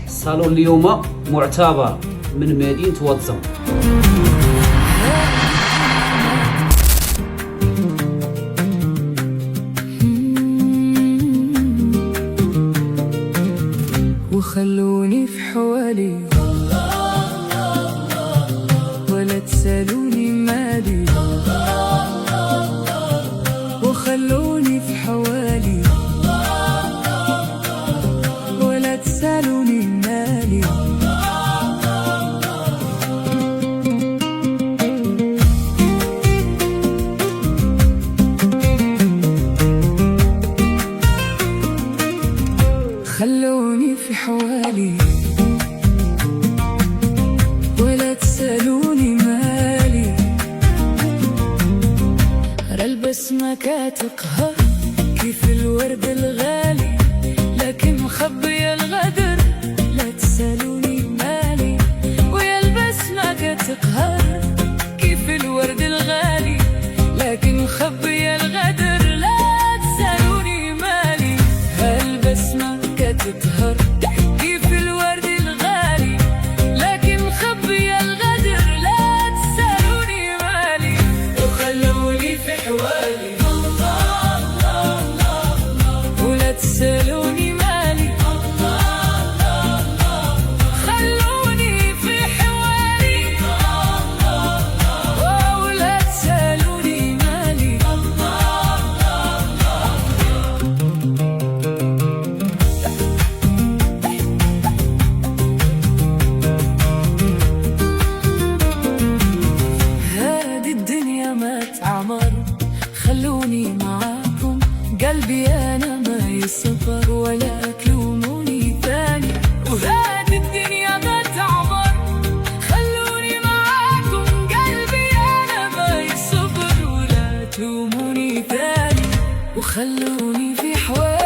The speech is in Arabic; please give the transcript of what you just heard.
الصالون اليوم معتبر من مدينة واتزم. وخلوني في حوالي ولا تسألوني مالي، وخلوني في حوالي ولا تسألوني مالي. خلوني في حوالي ولا تسألوني مالي. رى البسمة كتقهر كيف الورد الغالي، لكن مخبية الغدر لا تسألوني مالي. ويا البسمة كتقهر كيف الورد الغالي، لكن مخبية الغدر لا تسألوني مالي. هالبسمة كتقهر كيف الورد الغالي، لكن مخبية الغدر لا تسألوني مالي. وخلوني في حوالي ولا تسألوني مالي. خلوني في حوالي ولا تسألوني مالي. هذه الدنيا ما تعمر، خلوني معاكم قلبي أنا ما يصبر، ولا تلوموني ثاني. وهذه الدنيا ما تعمر، خلوني معاكم قلبي أنا ما يصبر، ولا تلوموني ثاني. وخلوني في حوالي